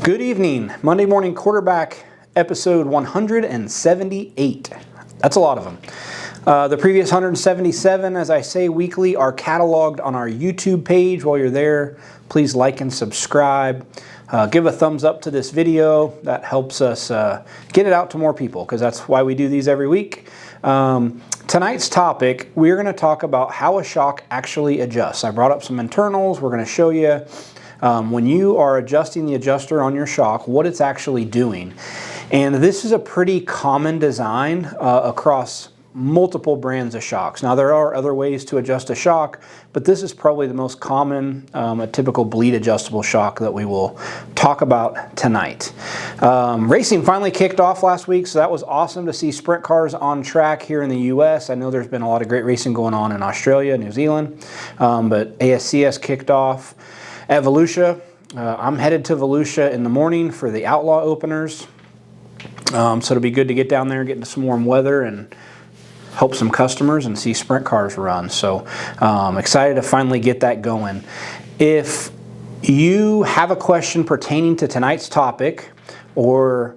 Good evening. Monday Morning Quarterback, episode 178. That's a lot of them. The previous 177, as I say weekly, are cataloged on our YouTube page. While you're there, please like and subscribe. Give a thumbs up to this video. That helps us get it out to more people, because that's why we do these every week. Tonight's topic, we're going to talk about how a shock actually adjusts. I brought up some internals. We're going to show you when you are adjusting the adjuster on your shock, what it's actually doing. And this is a pretty common design across multiple brands of shocks. Now, there are other ways to adjust a shock, but this is probably the most common, a typical bleed adjustable shock that we will talk about tonight. Racing finally kicked off last week, so that was awesome to see sprint cars on track here in the US. I know there's been a lot of great racing going on in Australia, New Zealand, but ASCS kicked off at Volusia. I'm headed to Volusia in the morning for the Outlaw openers. So it'll be good to get down there, get into some warm weather, and help some customers and see sprint cars run. So excited to finally get that going. If you have a question pertaining to tonight's topic or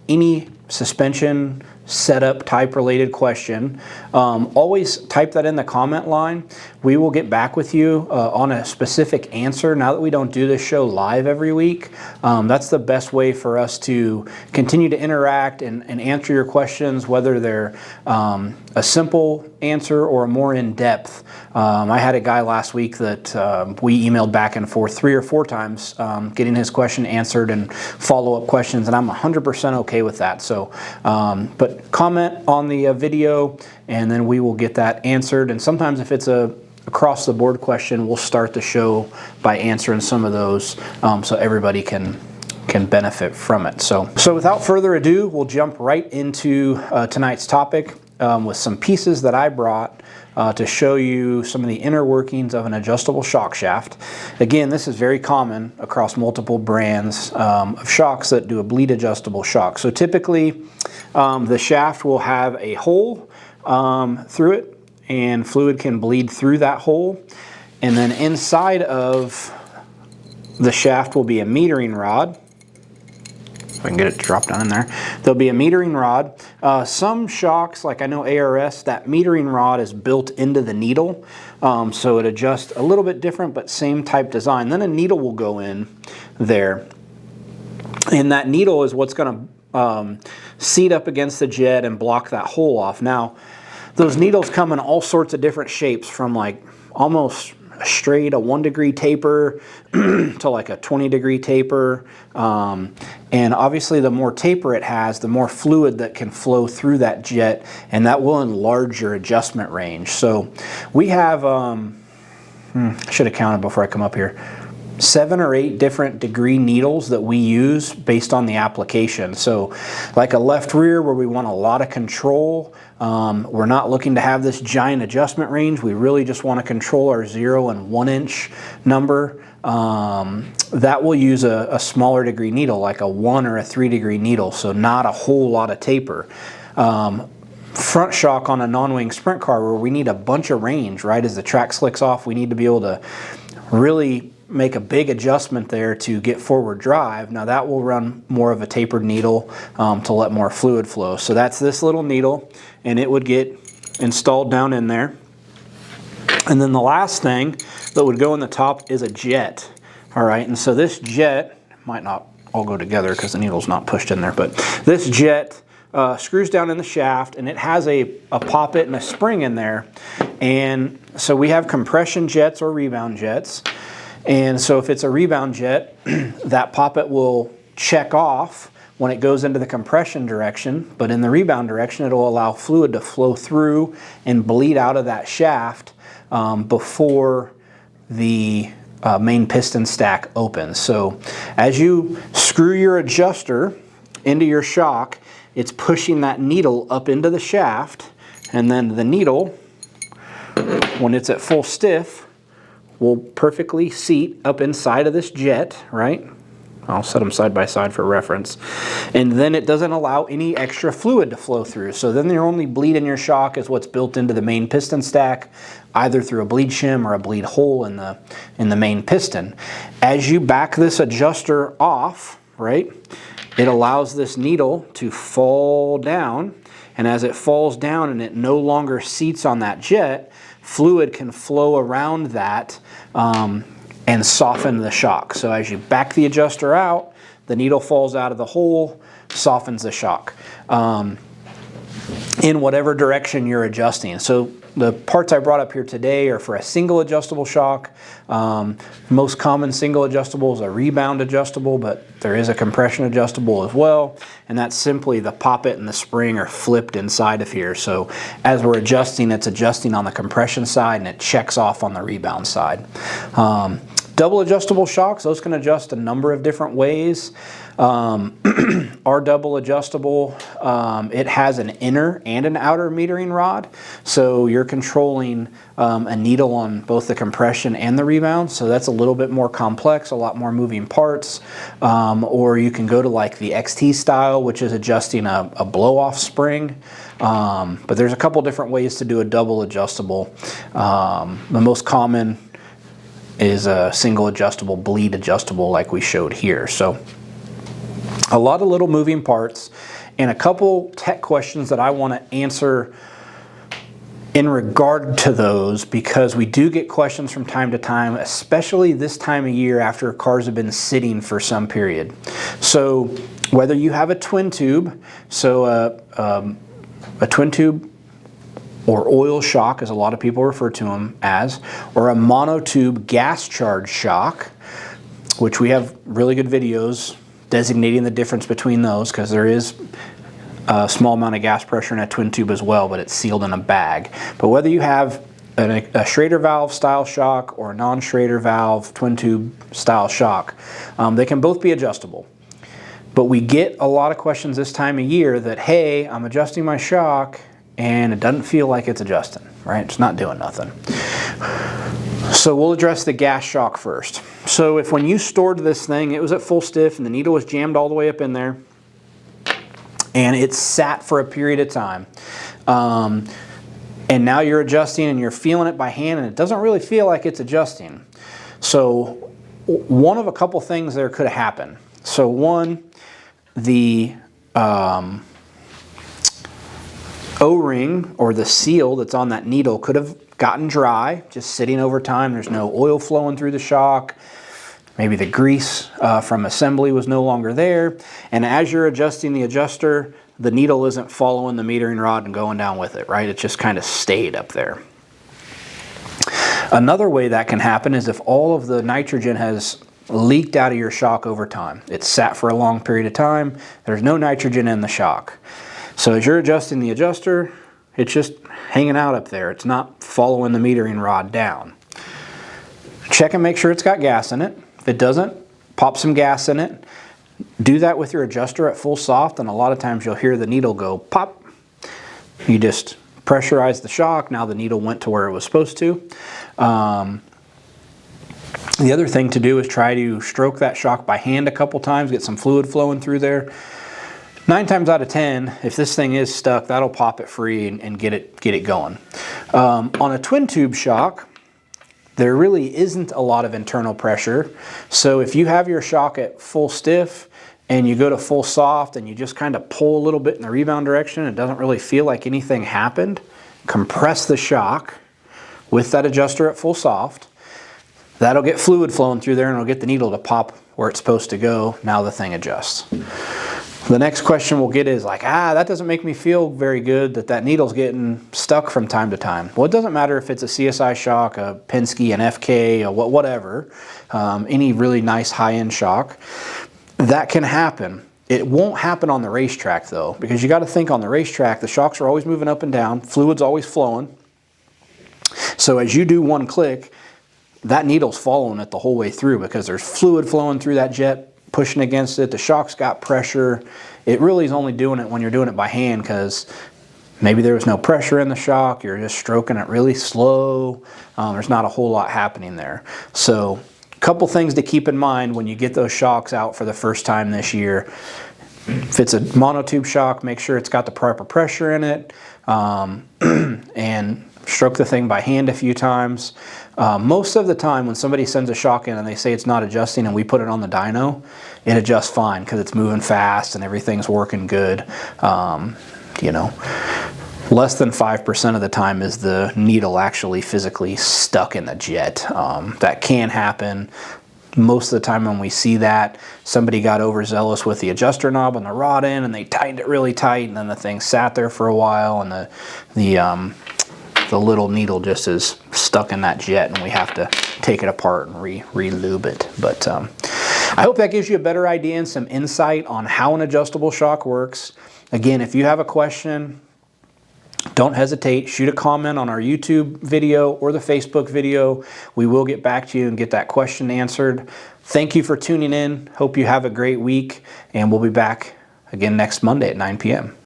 any suspension setup type related question, always type that in the comment line. We will get back with you on a specific answer. Now that we don't do this show live every week, that's the best way for us to continue to interact and answer your questions, whether they're a simple answer or a more in-depth. I had a guy last week that we emailed back and forth 3 or 4 times getting his question answered and follow-up questions, and I'm 100% okay with that. So, but comment on the video, and then we will get that answered. And sometimes if it's a across the board question, we'll start the show by answering some of those so everybody can benefit from it. So without further ado, we'll jump right into tonight's topic with some pieces that I brought to show you some of the inner workings of an adjustable shock shaft. Again, this is very common across multiple brands of shocks that do a bleed adjustable shock. So typically the shaft will have a hole through it, and fluid can bleed through that hole. And then inside of the shaft will be a metering rod. If I can get it to drop down in there. There'll be a metering rod. Some shocks, like I know ARS, that metering rod is built into the needle. So it adjusts a little bit different, but same type design. Then a needle will go in there. And that needle is what's going to seat up against the jet and block that hole off. Now, those needles come in all sorts of different shapes, from like almost straight a 1 degree taper to like a 20 degree taper. And obviously the more taper it has, the more fluid that can flow through that jet, and that will enlarge your adjustment range. So we have, I should have counted before I come up here, 7 or 8 different degree needles that we use based on the application. So like a left rear where we want a lot of control, we're not looking to have this giant adjustment range. We really just want to control our 0 and 1 inch number. That will use a smaller degree needle, like a 1 or a 3 degree needle, so not a whole lot of taper. Front shock on a non-wing sprint car where we need a bunch of range, right? As the track slicks off, we need to be able to really make a big adjustment there to get forward drive. Now that will run more of a tapered needle to let more fluid flow. So that's this little needle, and it would get installed down in there. And then the last thing that would go in the top is a jet. All right, and so this jet might not all go together because the needle's not pushed in there, but this jet screws down in the shaft, and it has a poppet and a spring in there. And so we have compression jets or rebound jets. And so if it's a rebound jet, that poppet will check off when it goes into the compression direction, but in the rebound direction, it'll allow fluid to flow through and bleed out of that shaft before the main piston stack opens. So as you screw your adjuster into your shock, it's pushing that needle up into the shaft, and then the needle, when it's at full stiff, will perfectly seat up inside of this jet, right? I'll set them side by side for reference. And then it doesn't allow any extra fluid to flow through. So then the only bleed in your shock is what's built into the main piston stack, either through a bleed shim or a bleed hole in the main piston. As you back this adjuster off, right, it allows this needle to fall down, and as it falls down and it no longer seats on that jet, fluid can flow around that and soften the shock. So as you back the adjuster out, the needle falls out of the hole, softens the shock in whatever direction you're adjusting. So the parts I brought up here today are for a single adjustable shock. Most common single adjustable is a rebound adjustable, but there is a compression adjustable as well. And that's simply the poppet and the spring are flipped inside of here. So as we're adjusting, it's adjusting on the compression side and it checks off on the rebound side. Double adjustable shocks, those can adjust a number of different ways. Our double adjustable, it has an inner and an outer metering rod. So you're controlling a needle on both the compression and the rebound. So that's a little bit more complex, a lot more moving parts. Or you can go to like the XT style, which is adjusting a blow-off spring. But there's a couple different ways to do a double adjustable. The most common is a single adjustable, bleed adjustable like we showed here. So a lot of little moving parts and a couple tech questions that I want to answer in regard to those, because we do get questions from time to time, especially this time of year after cars have been sitting for some period. So whether you have a twin tube, so a twin tube or oil shock, as a lot of people refer to them as, or a monotube gas charge shock, which we have really good videos designating the difference between those, because there is a small amount of gas pressure in a twin tube as well, but it's sealed in a bag. But whether you have a Schrader valve style shock or a non-Schrader valve twin tube style shock, they can both be adjustable. But we get a lot of questions this time of year that, hey, I'm adjusting my shock and it doesn't feel like it's adjusting, right? It's not doing nothing. So we'll address the gas shock first. So if when you stored this thing, it was at full stiff and the needle was jammed all the way up in there and it sat for a period of time, and now you're adjusting and you're feeling it by hand and it doesn't really feel like it's adjusting. So one of a couple things there could have happened. So one, the O-ring or the seal that's on that needle could have gotten dry, just sitting over time. There's no oil flowing through the shock. Maybe the grease from assembly was no longer there. And as you're adjusting the adjuster, the needle isn't following the metering rod and going down with it, right? It just kind of stayed up there. Another way that can happen is if all of the nitrogen has leaked out of your shock over time. It's sat for a long period of time. There's no nitrogen in the shock. So as you're adjusting the adjuster, it's just hanging out up there. It's not following the metering rod down. Check and make sure it's got gas in it. If it doesn't, pop some gas in it. Do that with your adjuster at full soft, and a lot of times you'll hear the needle go pop. You just pressurize the shock. Now the needle went to where it was supposed to. The other thing to do is try to stroke that shock by hand a couple times, get some fluid flowing through there. 9 times out of 10, if this thing is stuck, that'll pop it free and get it going. On a twin tube shock, there really isn't a lot of internal pressure. So if you have your shock at full stiff and you go to full soft and you just kind of pull a little bit in the rebound direction, it doesn't really feel like anything happened, compress the shock with that adjuster at full soft. That'll get fluid flowing through there and it'll get the needle to pop where it's supposed to go. Now the thing adjusts. The next question we'll get is like, that doesn't make me feel very good that needle's getting stuck from time to time. Well, it doesn't matter if it's a CSI shock, a Penske, an FK, or whatever, any really nice high-end shock. That can happen. It won't happen on the racetrack though, because you got to think on the racetrack, the shocks are always moving up and down, fluid's always flowing. So as you do one click, that needle's following it the whole way through because there's fluid flowing through that jet, pushing against it. The shock's got pressure. It really is only doing it when you're doing it by hand because maybe there was no pressure in the shock. You're just stroking it really slow. There's not a whole lot happening there. So a couple things to keep in mind when you get those shocks out for the first time this year. If it's a monotube shock, make sure it's got the proper pressure in it. And stroke the thing by hand a few times. Most of the time when somebody sends a shock in and they say it's not adjusting and we put it on the dyno, it adjusts fine because it's moving fast and everything's working good. You know, less than 5% of the time is the needle actually physically stuck in the jet. That can happen. Most of the time when we see that, somebody got overzealous with the adjuster knob on the rod end and they tightened it really tight, and then the thing sat there for a while and the little needle just is stuck in that jet, and we have to take it apart and re-lube it. But I hope that gives you a better idea and some insight on how an adjustable shock works. Again, if you have a question, don't hesitate. Shoot a comment on our YouTube video or the Facebook video. We will get back to you and get that question answered. Thank you for tuning in. Hope you have a great week, and we'll be back again next Monday at 9 p.m.